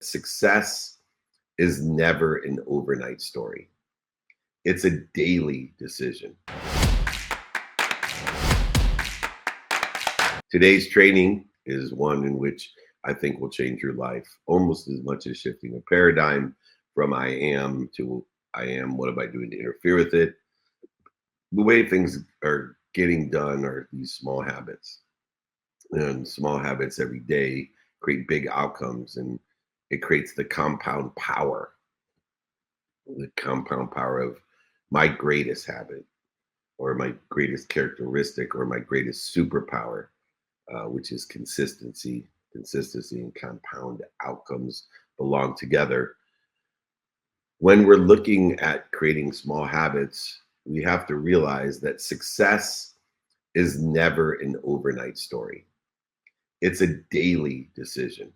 Success is never an overnight story. It's a daily decision. Today's training is one in which I think will change your life almost as much as shifting a paradigm from I am to I am. What am I doing to interfere with it? The way things are getting done are these small habits. And small habits every day create big outcomes, and it creates the compound power of my greatest habit or my greatest characteristic or my greatest superpower, which is consistency. Consistency and compound outcomes belong together. When we're looking at creating small habits, we have to realize that success is never an overnight story. It's a daily decision.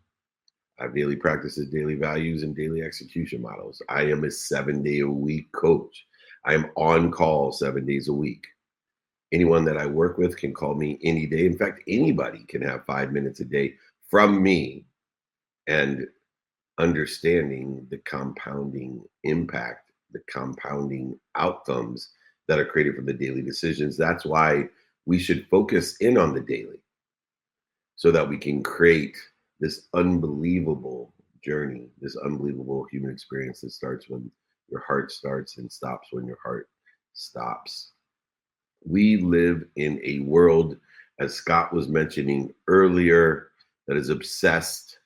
I have daily practices, daily values, and daily execution models. I am a 7-day-a-week coach. I am on call 7 days a week. Anyone that I work with can call me any day. In fact, anybody can have 5 minutes a day from me, and understanding the compounding impact, the compounding outcomes that are created from the daily decisions. That's why we should focus in on the daily so that we can create this unbelievable journey, this unbelievable human experience that starts when your heart starts and stops when your heart stops. We live in a world, as Scott was mentioning earlier, that is obsessed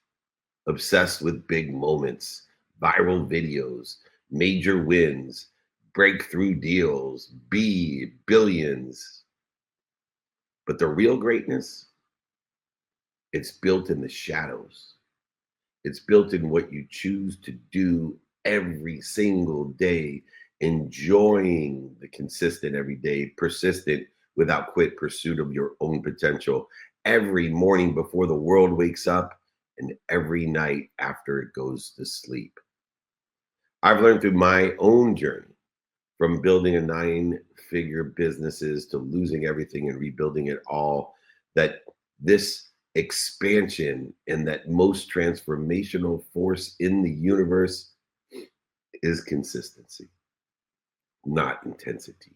with big moments, viral videos, major wins, breakthrough deals, billions. But the real greatness, it's built in the shadows. It's built in what you choose to do every single day, enjoying the consistent everyday, persistent, without quit pursuit of your own potential every morning before the world wakes up and every night after it goes to sleep. I've learned through my own journey, from building a 9-figure businesses to losing everything and rebuilding it all, that this expansion and that most transformational force in the universe is consistency, not intensity.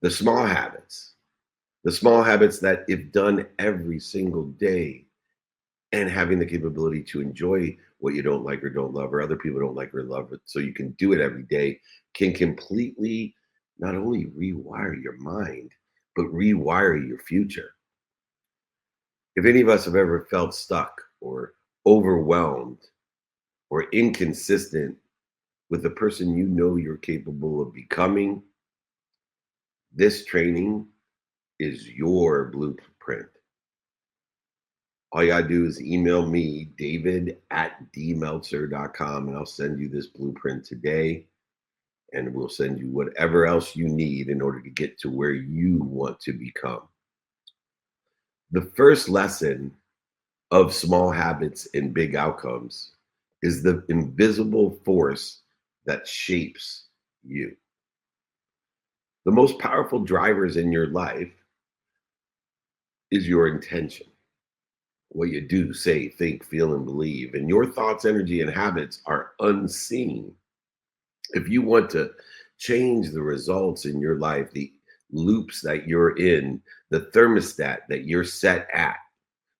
The small habits that, if done every single day, and having the capability to enjoy what you don't like or don't love, or other people don't like or love it, so you can do it every day, can completely not only rewire your mind, but rewire your future. If any of us have ever felt stuck or overwhelmed or inconsistent with the person you know you're capable of becoming, this training is your blueprint. All you gotta do is email me, david@dmeltzer.com, and I'll send you this blueprint today. And we'll send you whatever else you need in order to get to where you want to become. The first lesson of small habits and big outcomes is the invisible force that shapes you. The most powerful drivers in your life is your intention. What you do, say, think, feel, and believe. And your thoughts, energy, and habits are unseen. If you want to change the results in your life, the loops that you're in, the thermostat that you're set at,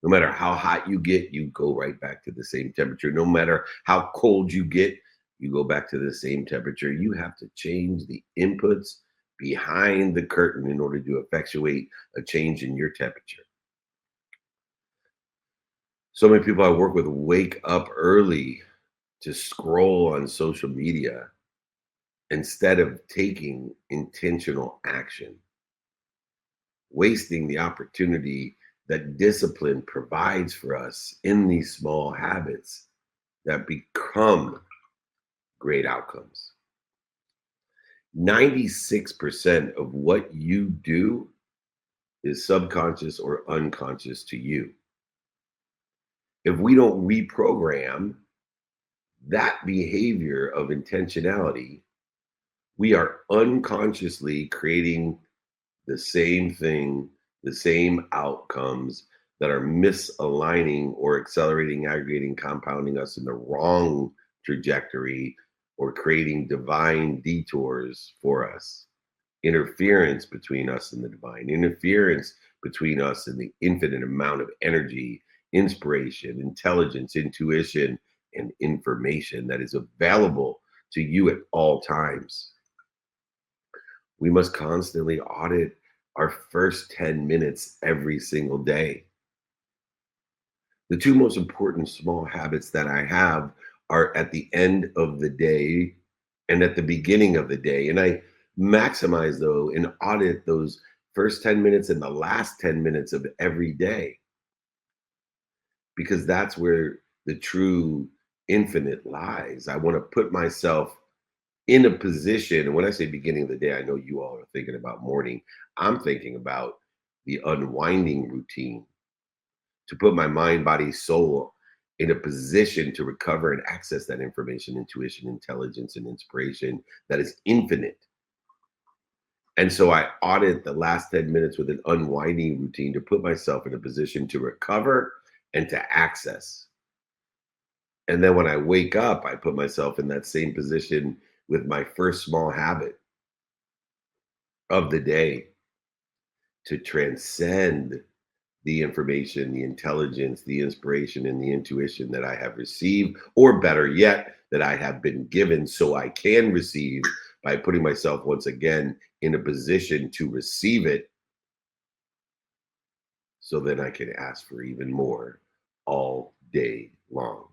no matter how hot you get, you go right back to the same temperature. No matter how cold you get, you go back to the same temperature. You have to change the inputs behind the curtain in order to effectuate a change in your temperature. So many people I work with wake up early to scroll on social media instead of taking intentional action, wasting the opportunity that discipline provides for us in these small habits that become great outcomes. 96% of what you do is subconscious or unconscious to you. If we don't reprogram that behavior of intentionality, we are unconsciously creating the same thing, the same outcomes, that are misaligning or accelerating, aggregating, compounding us in the wrong trajectory or creating divine detours for us. Interference between us and the divine, interference between us and the infinite amount of energy, inspiration, intelligence, intuition, and information that is available to you at all times. We must constantly audit our first 10 minutes every single day. The two most important small habits that I have are at the end of the day and at the beginning of the day. And I maximize, though, and audit those first 10 minutes and the last 10 minutes of every day, because that's where the true infinite lies. I want to put myself in a position. And when I say beginning of the day, I know you all are thinking about morning. I'm thinking about the unwinding routine to put my mind, body, soul in a position to recover and access that information, intuition, intelligence, and inspiration that is infinite. And so I audit the last 10 minutes with an unwinding routine to put myself in a position to recover and to access. And then when I wake up, I put myself in that same position with my first small habit of the day to transcend the information, the intelligence, the inspiration, and the intuition that I have received, or better yet, that I have been given so I can receive, by putting myself once again in a position to receive it, so then I can ask for even more all day long.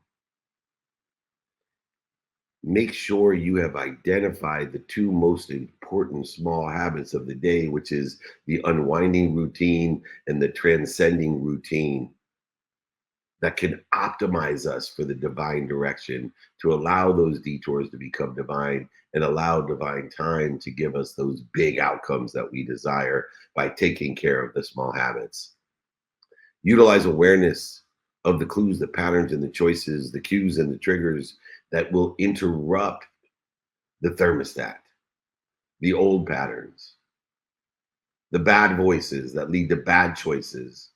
Make sure you have identified the two most important small habits of the day, which is the unwinding routine and the transcending routine, that can optimize us for the divine direction, to allow those detours to become divine and allow divine time to give us those big outcomes that we desire by taking care of the small habits. Utilize awareness of the clues, the patterns, and the choices, the cues and the triggers that will interrupt the thermostat, the old patterns, the bad voices that lead to bad choices.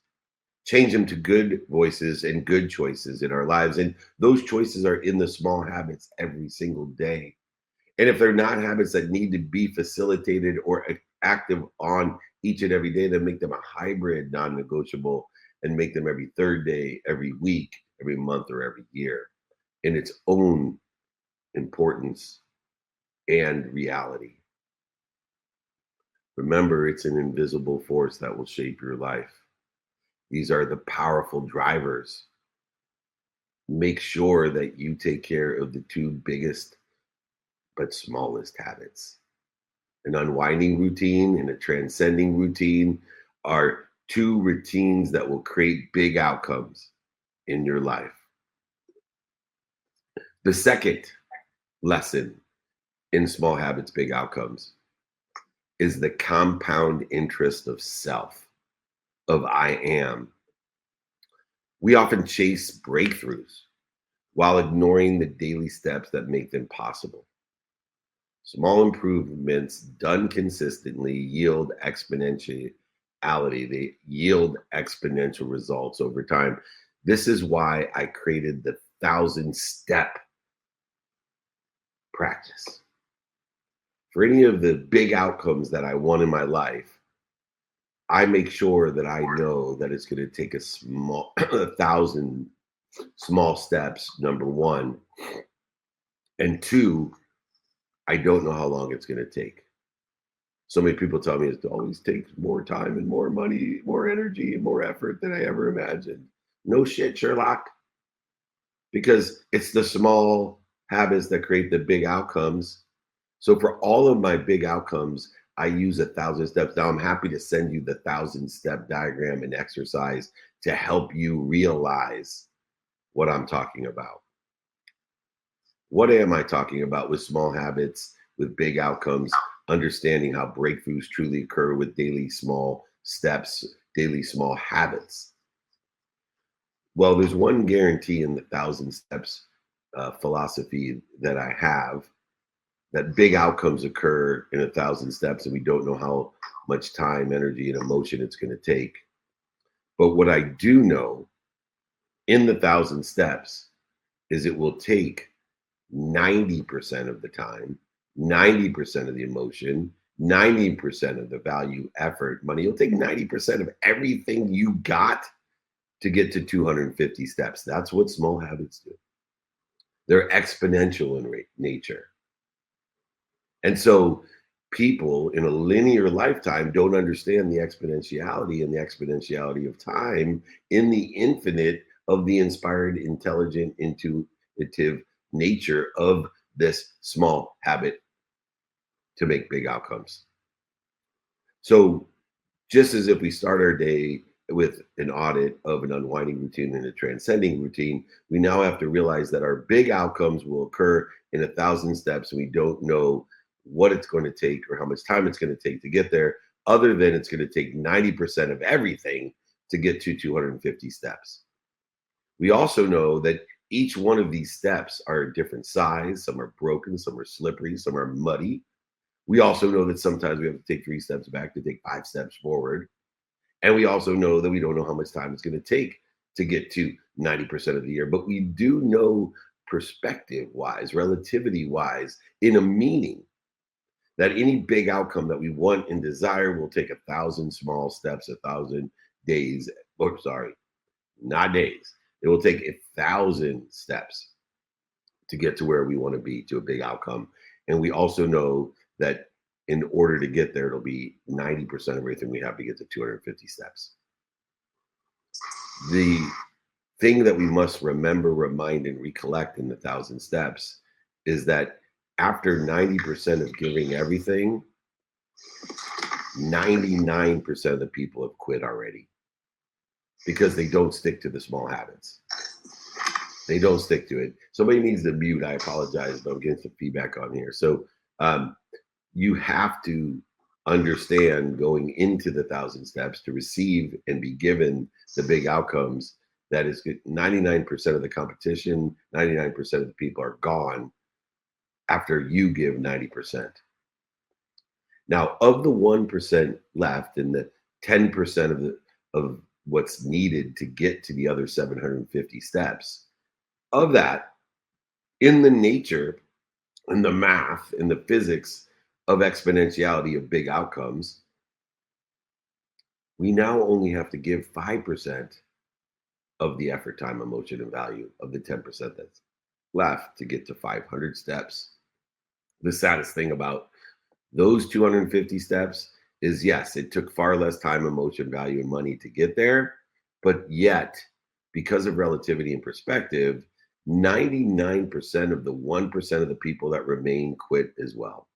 Change them to good voices and good choices in our lives. And those choices are in the small habits every single day. And if they're not habits that need to be facilitated or active on each and every day, then make them a hybrid non-negotiable and make them every third day, every week, every month, or every year in its own importance and reality. Remember, it's an invisible force that will shape your life. These are the powerful drivers. Make sure that you take care of the two biggest but smallest habits. An unwinding routine and a transcending routine are two routines that will create big outcomes in your life. The second lesson in Small Habits, Big Outcomes is the compound interest of self, of I am. We often chase breakthroughs while ignoring the daily steps that make them possible. Small improvements done consistently yield exponentiality. They yield exponential results over time. This is why I created the 1,000-step practice. For any of the big outcomes that I want in my life, I make sure that I know that it's going to take a 1,000 small steps, number one. And two, I don't know how long it's going to take. So many people tell me it always takes more time and more money, more energy and more effort than I ever imagined. No shit, Sherlock. Because it's the small habits that create the big outcomes. So for all of my big outcomes, I use 1,000 steps. Now I'm happy to send you the 1,000-step diagram and exercise to help you realize what I'm talking about. What am I talking about with small habits, with big outcomes, understanding how breakthroughs truly occur with daily small steps, daily small habits? Well, there's one guarantee in the 1,000 steps philosophy that I have, that big outcomes occur in 1,000 steps, and we don't know how much time, energy, and emotion it's going to take. But what I do know in the 1,000 steps is it will take 90% of the time, 90% of the emotion, 90% of the value, effort, money. You'll take 90% of everything you got to get to 250 steps. That's what small habits do. They're exponential in nature. And so people in a linear lifetime don't understand the exponentiality and the exponentiality of time in the infinite of the inspired, intelligent, intuitive nature of this small habit to make big outcomes. So just as if we start our day with an audit of an unwinding routine and a transcending routine, we now have to realize that our big outcomes will occur in 1,000 steps, and we don't know what it's going to take or how much time it's going to take to get there, other than it's going to take 90% of everything to get to 250 steps. We also know that each one of these steps are a different size. Some are broken, some are slippery, some are muddy. We also know that sometimes we have to take 3 steps back to take 5 steps forward. And we also know that we don't know how much time it's going to take to get to 90% of the year. But we do know perspective wise, relativity wise, in a meaning that any big outcome that we want and desire will take 1,000 small steps, 1,000 days, or sorry, not days. It will take 1,000 steps to get to where we want to be, to a big outcome. And we also know that in order to get there, it'll be 90% of everything we have to get to 250 steps. The thing that we must remember, remind, and recollect in the 1,000 steps is that after 90% of giving everything, 99% of the people have quit already because they don't stick to the small habits. They don't stick to it. Somebody needs to mute. I apologize, but I'm getting some feedback on here. So you have to understand going into the 1,000 steps to receive and be given the big outcomes. That is 99% of the competition, 99% of the people are gone after you give 90%. Now, of the 1% left and the 10% of what's needed to get to the other 750 steps, of that, in the nature and the math and the physics of exponentiality of big outcomes, we now only have to give 5% of the effort, time, emotion, and value of the 10% that's left to get to 500 steps. The saddest thing about those 250 steps is, yes, it took far less time, emotion, value, and money to get there, but yet, because of relativity and perspective, 99% of the 1% of the people that remain quit as well.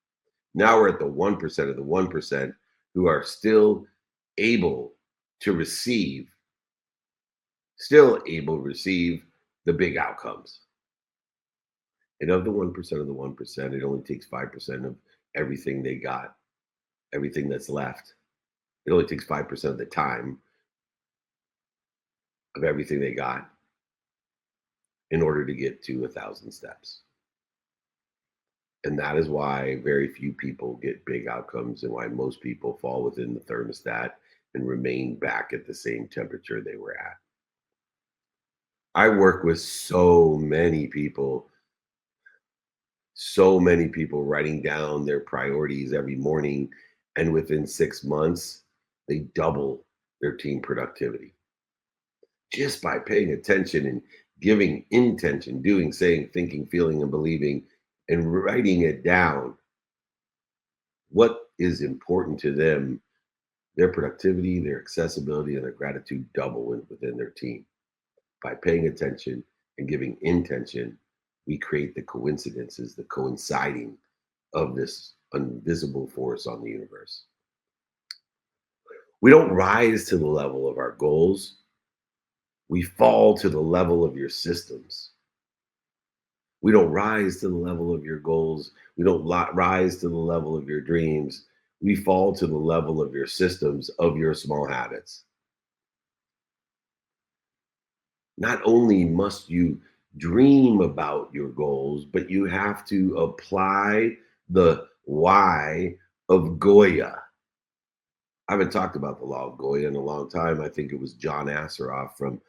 Now we're at the 1% of the 1% who are still able to receive the big outcomes. And of the 1% of the 1%, it only takes 5% of everything they got, everything that's left. It only takes 5% of the time of everything they got in order to get to 1,000 steps. And that is why very few people get big outcomes and why most people fall within the thermostat and remain back at the same temperature they were at. I work with so many people writing down their priorities every morning. And within 6 months, they double their team productivity just by paying attention and giving intention, doing, saying, thinking, feeling, and believing, and writing it down. What is important to them, their productivity, their accessibility, and their gratitude double within their team. By paying attention and giving intention, we create the coincidences, the coinciding of this invisible force on the universe. We don't rise to the level of our goals. We fall to the level of your systems. We don't rise to the level of your goals. We don't rise to the level of your dreams. We fall to the level of your systems, of your small habits. Not only must you dream about your goals, but you have to apply the why of Goya. I haven't talked about the law of Goya in a long time. I think it was John Asseroff from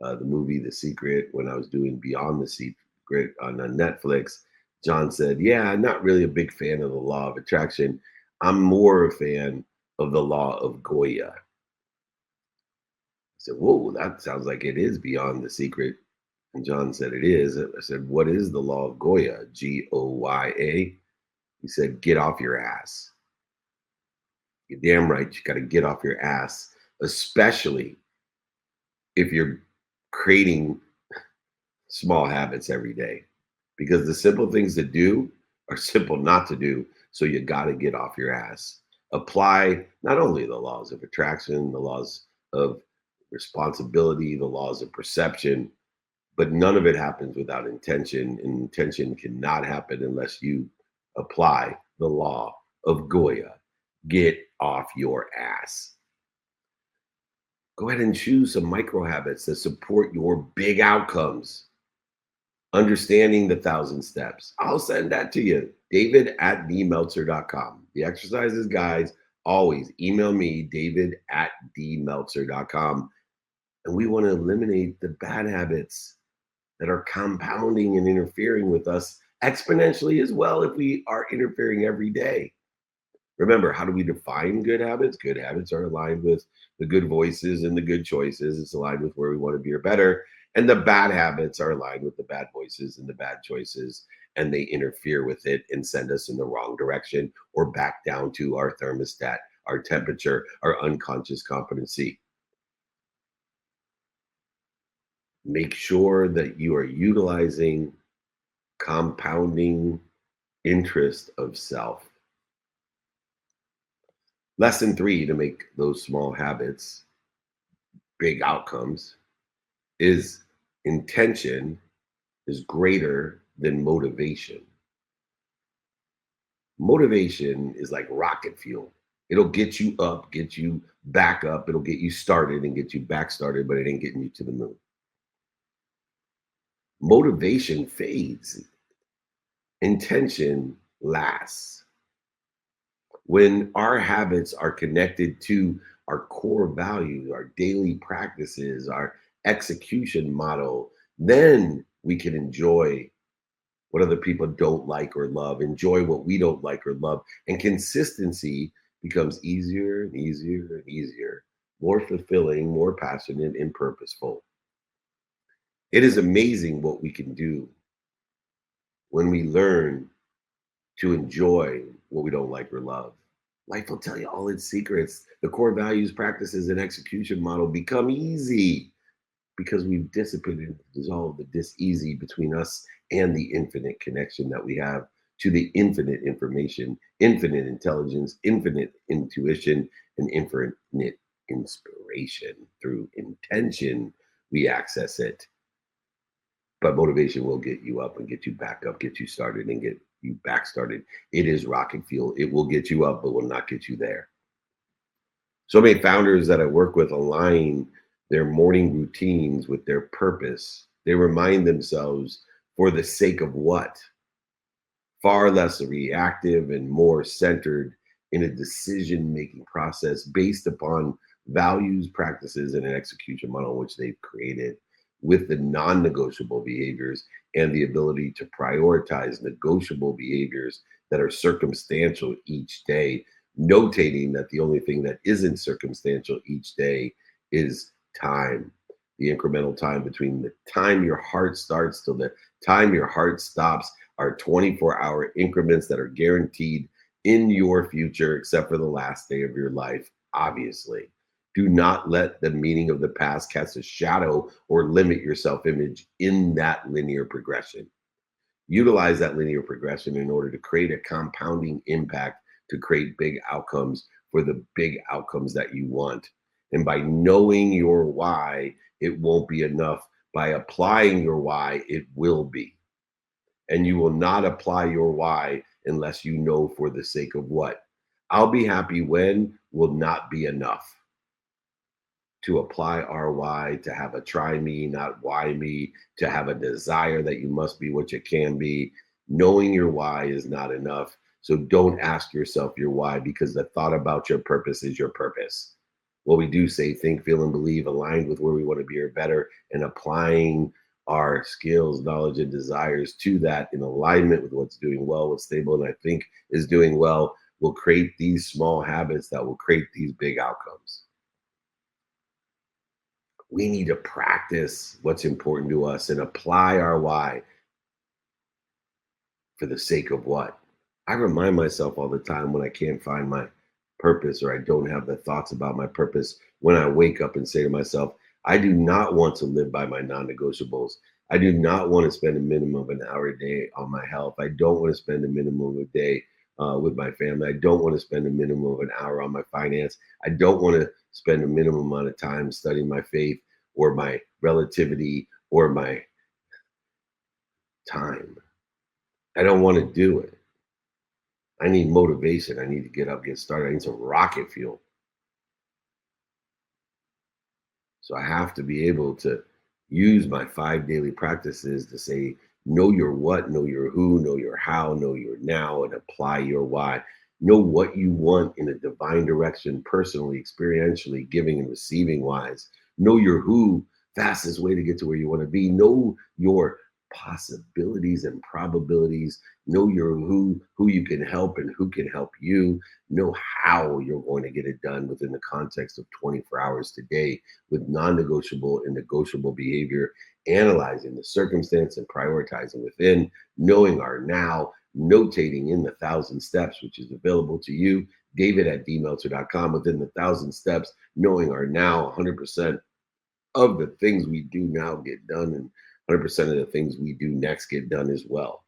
the movie The Secret when I was doing Beyond the Secret on Netflix. John said, "Yeah, I'm not really a big fan of the law of attraction. I'm more a fan of the law of Goya." I said, "Whoa, that sounds like it is Beyond the Secret." And John said, "It is." I said, "What is the law of Goya? Goya?" He said, "Get off your ass." You're damn right. You got to get off your ass, especially if you're creating small habits every day, because the simple things to do are simple not to do. So you got to get off your ass. Apply not only the laws of attraction, the laws of responsibility, the laws of perception, but none of it happens without intention. And intention cannot happen unless you apply the law of Goya. Get off your ass. Go ahead and choose some micro habits that support your big outcomes. Understanding the 1,000 steps. I'll send that to you. David@dmeltzer.com. The exercises, guys, always email me, David@dmeltzer.com. And we want to eliminate the bad habits that are compounding and interfering with us exponentially as well if we are interfering every day. Remember, how do we define good habits? Good habits are aligned with the good voices and the good choices. It's aligned with where we want to be or better. And the bad habits are aligned with the bad voices and the bad choices. And they interfere with it and send us in the wrong direction or back down to our thermostat, our temperature, our unconscious competency. Make sure that you are utilizing compounding interest of self. Lesson 3 to make those small habits big outcomes is intention is greater than motivation. Motivation is like rocket fuel. It'll get you up, get you back up, it'll get you started and get you back started, but it ain't getting you to the moon. Motivation fades, intention lasts. When our habits are connected to our core values, our daily practices, our execution model, then we can enjoy what other people don't like or love, enjoy what we don't like or love. And consistency becomes easier and easier and easier, more fulfilling, more passionate, and purposeful. It is amazing what we can do when we learn to enjoy what we don't like or love. Life will tell you all its secrets. The core values, practices, and execution model become easy because we've dissipated and dissolved the dis-easy between us and the infinite connection that we have to the infinite information, infinite intelligence, infinite intuition, and infinite inspiration. Through intention, we access it. But motivation will get you up and get you back up, get you started and get you back started. It is rocket fuel. It will get you up, but will not get you there. So many founders that I work with align their morning routines with their purpose. They remind themselves for the sake of what? Far less reactive and more centered in a decision making process based upon values, practices, and an execution model which they've created with the non negotiable behaviors and the ability to prioritize negotiable behaviors that are circumstantial each day, notating that the only thing that isn't circumstantial each day is time. The incremental time between the time your heart starts till the time your heart stops are 24-hour increments that are guaranteed in your future, except for the last day of your life, obviously. Do not let the meaning of the past cast a shadow or limit your self image in that linear progression. Utilize that linear progression in order to create a compounding impact to create big outcomes for the big outcomes that you want. And by knowing your why, it won't be enough. By applying your why, it will be. And you will not apply your why unless you know for the sake of what. I'll be happy when will not be enough. To apply our why, to have a try me, not why me, to have a desire that you must be what you can be. Knowing your why is not enough. So don't ask yourself your why, because the thought about your purpose is your purpose. What we do say, think, feel, and believe aligned with where we want to be or better, and applying our skills, knowledge, and desires to that in alignment with what's doing well, what's stable, and I think is doing well will create these small habits that will create these big outcomes. We need to practice what's important to us and apply our why for the sake of what? I remind myself all the time when I can't find my purpose or I don't have the thoughts about my purpose when I wake up and say to myself, I do not want to live by my non negotiables. I do not want to spend a minimum of an hour a day on my health. I don't want to spend a minimum of a day with my family. I don't want to spend a minimum of an hour on my finance. I don't want to spend a minimum amount of time studying my faith or my relativity or my time. I don't want to do it. I need motivation. I need to get up, get started. I need some rocket fuel. So I have to be able to use my 5 daily practices to say, know your what, know your who, know your how, know your now, and apply your why. Know what you want in a divine direction, personally, experientially, giving and receiving wise. Know your who, fastest way to get to where you want to be. Know your possibilities and probabilities. Know your who you can help and who can help you. Know how you're going to get it done within the context of 24 hours today with non-negotiable and negotiable behavior, analyzing the circumstance and prioritizing within, knowing our now, notating in the 1,000 steps, which is available to you, David at dmeltzer.com, within the 1,000 steps, knowing our now 100% of the things we do now get done and 100% of the things we do next get done as well.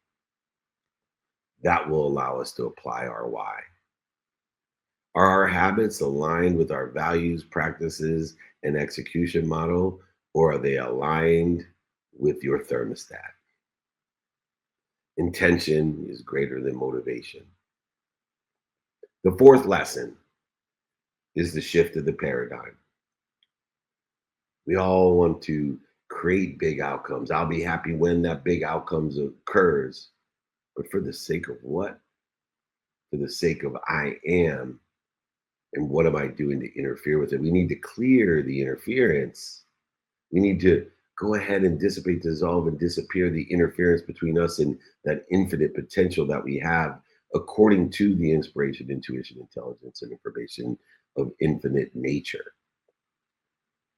That will allow us to apply our why. Are our habits aligned with our values, practices, and execution model, or are they aligned with your thermostat? Intention is greater than motivation. The fourth lesson is the shift of the paradigm. We all want to create big outcomes. I'll be happy when that big outcomes occurs, but for the sake of what? For the sake of I am, and what am I doing to interfere with it? We need to clear the interference. We need to go ahead and dissipate, dissolve, and disappear the interference between us and that infinite potential that we have according to the inspiration, intuition, intelligence, and information of infinite nature.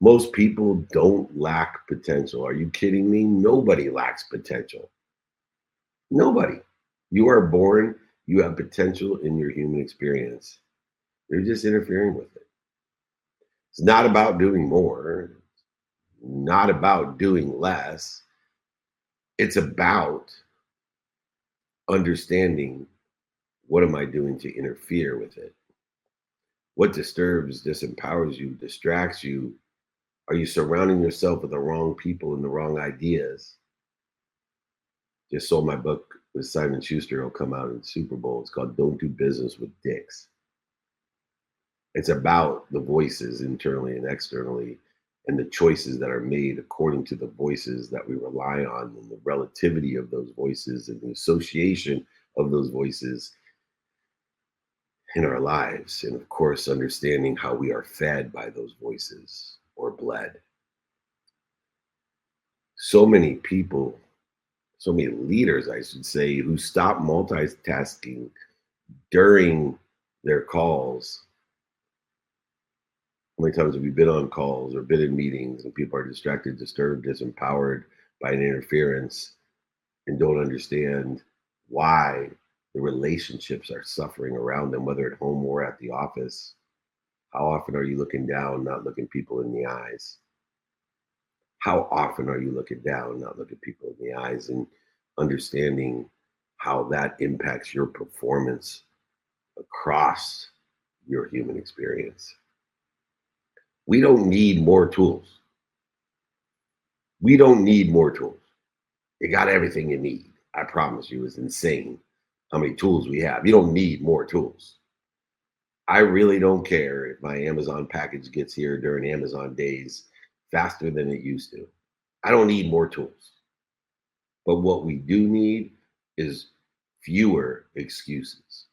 Most people don't lack potential. Are you kidding me? Nobody lacks potential. Nobody. You are born, you have potential in your human experience. You're just interfering with it. It's not about doing more, not about doing less. It's about understanding, what am I doing to interfere with it? What disturbs, disempowers you, distracts you? Are you surrounding yourself with the wrong people and the wrong ideas? Just sold my book with Simon Schuster. It'll come out in the Super Bowl. It's called Don't Do Business with Dicks. It's about the voices internally and externally and the choices that are made according to the voices that we rely on and the relativity of those voices and the association of those voices in our lives. And of course, understanding how we are fed by those voices or bled. So many people, so many leaders, I should say, who stop multitasking during their calls. How many times have we been on calls or been in meetings and people are distracted, disturbed, disempowered by an interference and don't understand why the relationships are suffering around them, whether at home or at the office? How often are you looking down, not looking people in the eyes? How often are you looking down, not looking people in the eyes, and understanding how that impacts your performance across your human experience? We don't need more tools. We don't need more tools. You got everything you need. I promise you, it's insane how many tools we have. You don't need more tools. I really don't care if my Amazon package gets here during Amazon days faster than it used to. I don't need more tools. But what we do need is fewer excuses.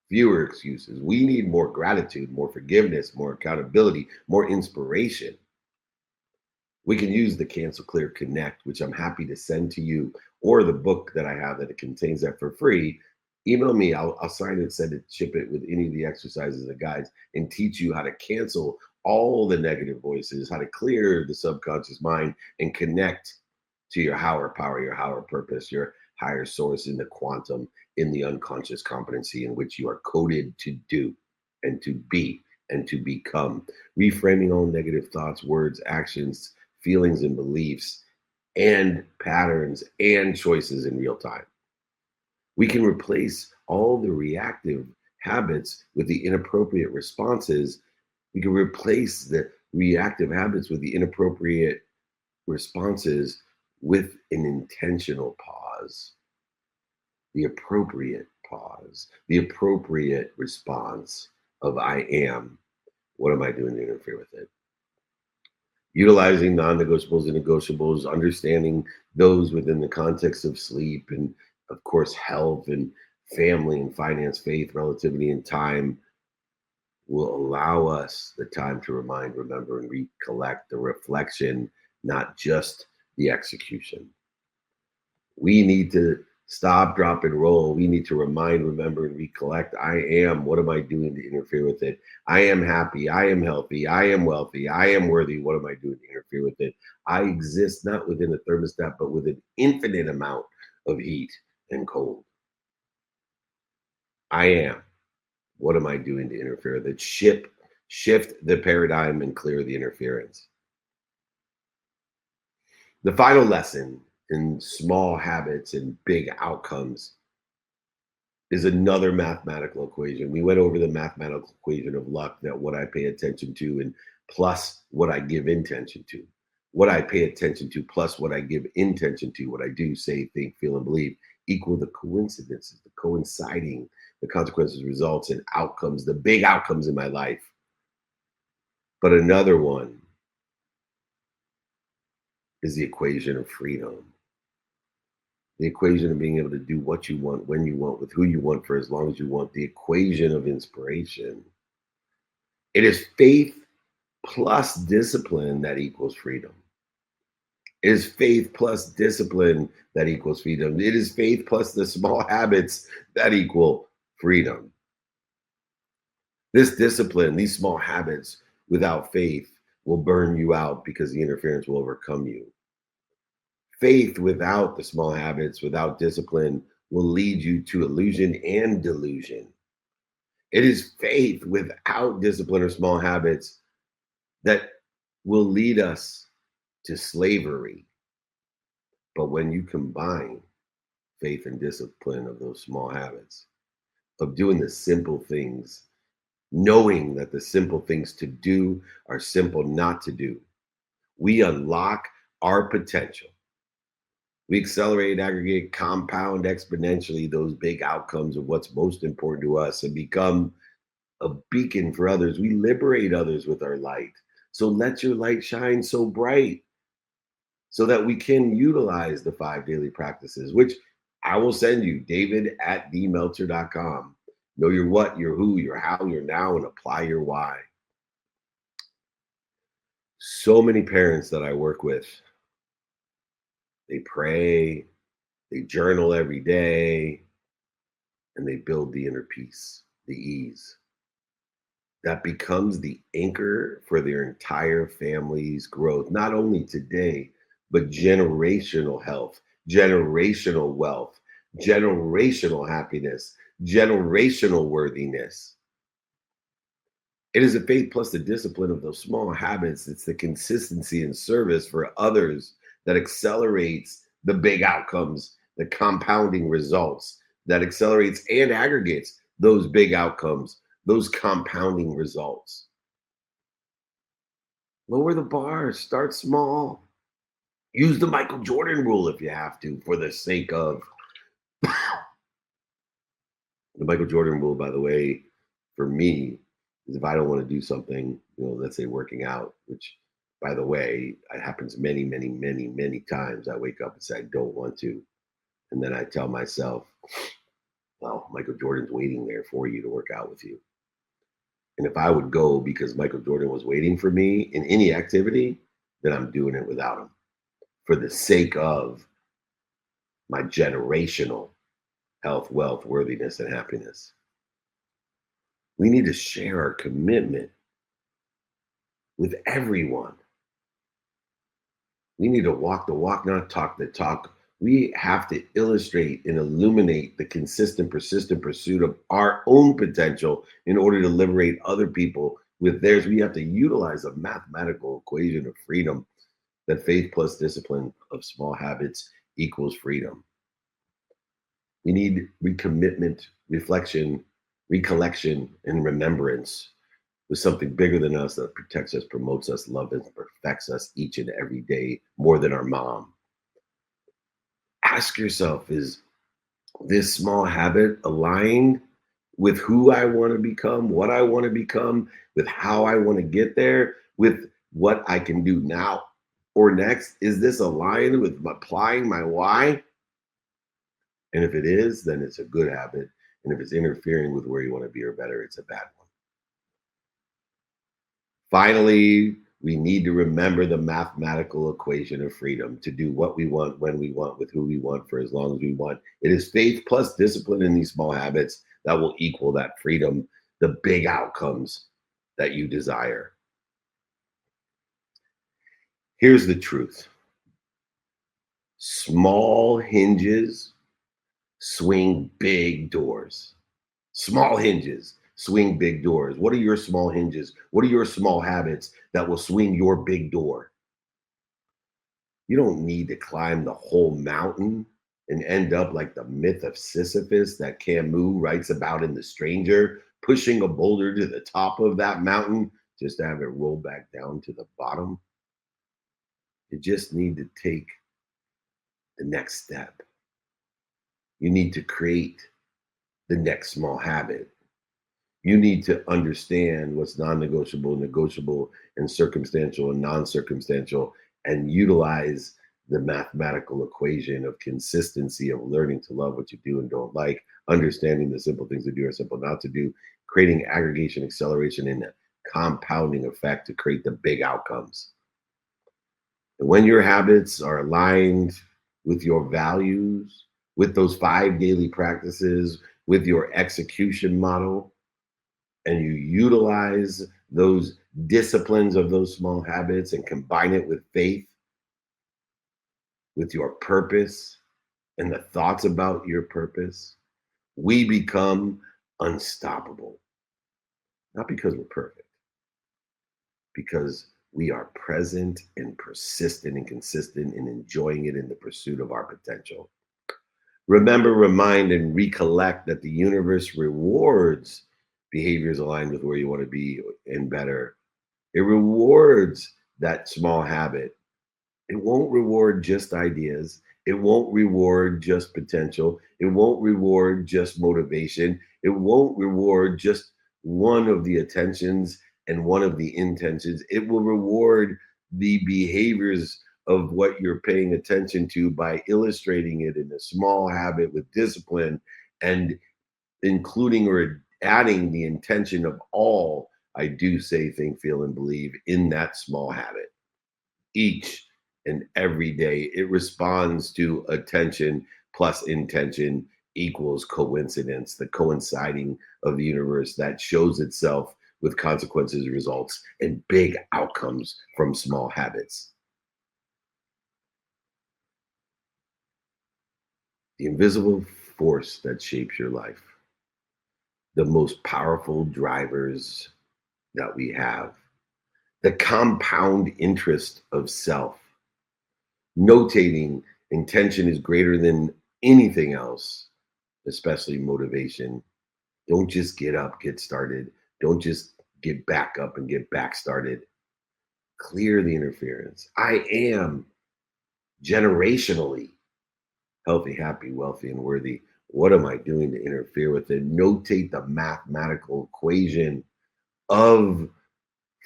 fewer excuses. We need more gratitude, more forgiveness, more accountability, more inspiration. We can use the Cancel Clear Connect, which I'm happy to send to you, or the book that I have that it contains that for free. Email me, I'll sign it, send it, ship it with any of the exercises and guides, and teach you how to cancel all the negative voices, how to clear the subconscious mind and connect to your higher power, your higher purpose, your higher source in the quantum, in the unconscious competency in which you are coded to do and to be and to become. Reframing all negative thoughts, words, actions, feelings, and beliefs, and patterns and choices in real time. We can replace all the reactive habits with the inappropriate responses. We can replace the reactive habits with the inappropriate responses with an intentional pause, the appropriate pause, the appropriate response of I am. What am I doing to interfere with it? Utilizing non-negotiables and negotiables, understanding those within the context of sleep and, of course, health and family and finance, faith, relativity, and time will allow us the time to remind, remember, and recollect the reflection, not just the execution. We need to stop, drop, and roll. We need to remind, remember, and recollect. I am. What am I doing to interfere with it? I am happy. I am healthy. I am wealthy. I am worthy. What am I doing to interfere with it? I exist not within a thermostat, but with an infinite amount of heat and cold. I am. What am I doing to interfere with it? Shift the paradigm and clear the interference. The final lesson in small habits and big outcomes is another mathematical equation. We went over the mathematical equation of luck, that what I pay attention to and plus what I give intention to. What I pay attention to plus what I give intention to, what I do, say, think, feel, and believe, equal the coincidences, the coinciding, the consequences, results, and outcomes, the big outcomes in my life. But another one is the equation of freedom. The equation of being able to do what you want, when you want, with who you want, for as long as you want. The equation of inspiration. It is faith plus discipline that equals freedom. It is faith plus discipline that equals freedom. It is faith plus the small habits that equal freedom. This discipline, these small habits without faith will burn you out because the interference will overcome you. Faith without the small habits, without discipline, will lead you to illusion and delusion. It is faith without discipline or small habits that will lead us to slavery. But when you combine faith and discipline of those small habits, of doing the simple things, knowing that the simple things to do are simple not to do, we unlock our potential. We accelerate, aggregate, compound exponentially those big outcomes of what's most important to us and become a beacon for others. We liberate others with our light. So let your light shine so bright so that we can utilize the 5 daily practices, which I will send you, david@themeltzer.com. Know your what, your who, your how, your now, and apply your why. So many parents that I work with, they pray, they journal every day, and they build the inner peace, the ease. That becomes the anchor for their entire family's growth, not only today, but generational health, generational wealth, generational happiness, generational worthiness. It is the faith plus the discipline of those small habits. It's the consistency and service for others that accelerates the big outcomes, the compounding results, that accelerates and aggregates those big outcomes, those compounding results. Lower the bar, start small. Use the Michael Jordan rule if you have to, for the sake of the Michael Jordan rule, by the way, for me, is if I don't want to do something, let's say working out, which, by the way, it happens many, many, many, many times. I wake up and say, I don't want to. And then I tell myself, Well, Michael Jordan's waiting there for you to work out with you. And if I would go because Michael Jordan was waiting for me in any activity, then I'm doing it without him for the sake of my generational health, wealth, worthiness, and happiness. We need to share our commitment with everyone. We need to walk the walk, not talk the talk. We have to illustrate and illuminate the consistent, persistent pursuit of our own potential in order to liberate other people with theirs. We have to utilize a mathematical equation of freedom that faith plus discipline of small habits equals freedom. We need recommitment, reflection, recollection, and remembrance with something bigger than us that protects us, promotes us, loves us, perfects us each and every day more than our mom. Ask yourself, is this small habit aligned with who I want to become, what I want to become, with how I want to get there, with what I can do now or next? Is this aligned with applying my why? And if it is, then it's a good habit. And if it's interfering with where you want to be or better, it's a bad one. Finally, we need to remember the mathematical equation of freedom to do what we want, when we want, with who we want, for as long as we want. It is faith plus discipline in these small habits that will equal that freedom, the big outcomes that you desire. Here's the truth: small hinges swing big doors. Small hinges swing big doors. What are your small hinges? What are your small habits that will swing your big door? You don't need to climb the whole mountain and end up like the myth of Sisyphus that Camus writes about in The Stranger, pushing a boulder to the top of that mountain just to have it roll back down to the bottom. You just need to take the next step. You need to create the next small habit. You need to understand what's non-negotiable, negotiable, and circumstantial and non-circumstantial, and utilize the mathematical equation of consistency of learning to love what you do and don't like, understanding the simple things to do or simple not to do, creating aggregation, acceleration, and a compounding effect to create the big outcomes. And when your habits are aligned with your values, with those 5 daily practices, with your execution model, and you utilize those disciplines of those small habits and combine it with faith, with your purpose and the thoughts about your purpose, we become unstoppable. Not because we're perfect, because we are present and persistent and consistent in enjoying it in the pursuit of our potential. Remember, remind, and recollect that the universe rewards behaviors aligned with where you want to be and better. It rewards that small habit. It won't reward just ideas. It won't reward just potential. It won't reward just motivation. It won't reward just one of the attentions and one of the intentions. It will reward the behaviors of what you're paying attention to by illustrating it in a small habit with discipline and including or adding the intention of all I do, say, think, feel, and believe in that small habit. Each and every day, it responds to attention plus intention equals coincidence, the coinciding of the universe that shows itself with consequences, results, and big outcomes from small habits. The invisible force that shapes your life, the most powerful drivers that we have, the compound interest of self. Notating intention is greater than anything else, especially motivation. Don't just get up, get started. Don't just get back up and get back started. Clear the interference. I am generationally healthy, happy, wealthy, and worthy. What am I doing to interfere with it? Notate the mathematical equation of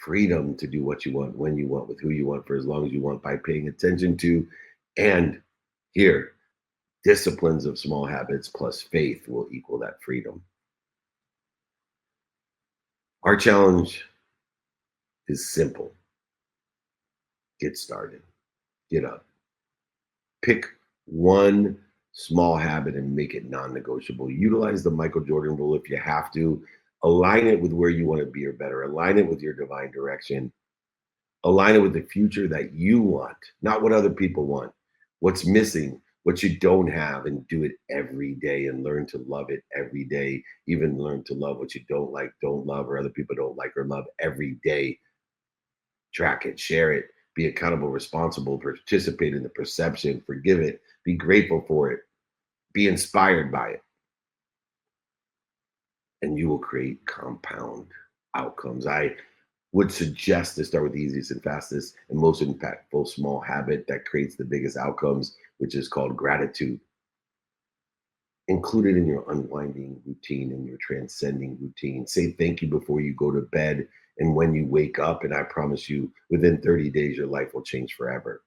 freedom to do what you want, when you want, with who you want, for as long as you want, by paying attention to and here. Disciplines of small habits plus faith will equal that freedom. Our challenge is simple. Get started. Get up. Pick one small habit and make it non-negotiable. Utilize the Michael Jordan rule if you have to. Align it with where you want to be or better. Align it with your divine direction. Align it with the future that you want, not what other people want. What's missing, what you don't have, and do it every day and learn to love it every day. Even learn to love what you don't like, don't love, or other people don't like or love every day. Track it, share it, be accountable, responsible, participate in the perception, forgive it, be grateful for it, be inspired by it, and you will create compound outcomes. I would suggest to start with the easiest and fastest and most impactful small habit that creates the biggest outcomes, which is called gratitude. Include it in your unwinding routine and your transcending routine. Say thank you before you go to bed and when you wake up. And I promise you, within 30 days, your life will change forever.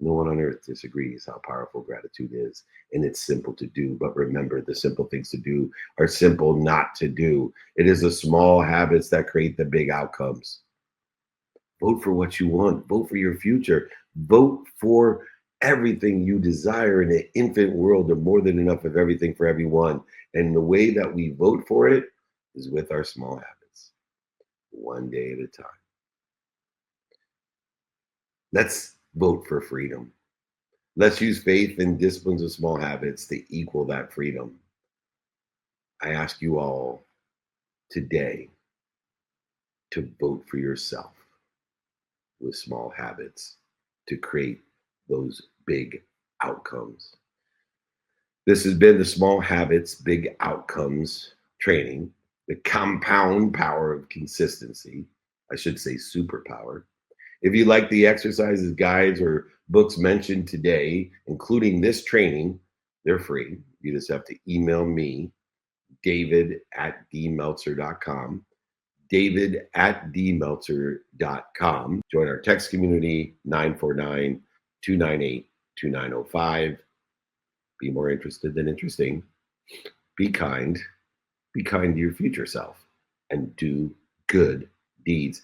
No one on earth disagrees how powerful gratitude is. And it's simple to do. But remember, the simple things to do are simple not to do. It is the small habits that create the big outcomes. Vote for what you want. Vote for your future. Vote for everything you desire in an infinite world of more than enough of everything for everyone. And the way that we vote for it is with our small habits, one day at a time. Let's vote for freedom. Let's use faith and disciplines of small habits to equal that freedom. I ask you all today to vote for yourself with small habits to create those big outcomes. This has been the Small Habits, Big Outcomes training, the compound power of consistency. I should say superpower. If you like the exercises, guides, or books mentioned today, including this training, they're free. You just have to email me, david@dmeltzer.com. david@dmeltzer.com. Join our text community, 949-298-2905. Be more interested than interesting. Be kind. Be kind to your future self and do good deeds.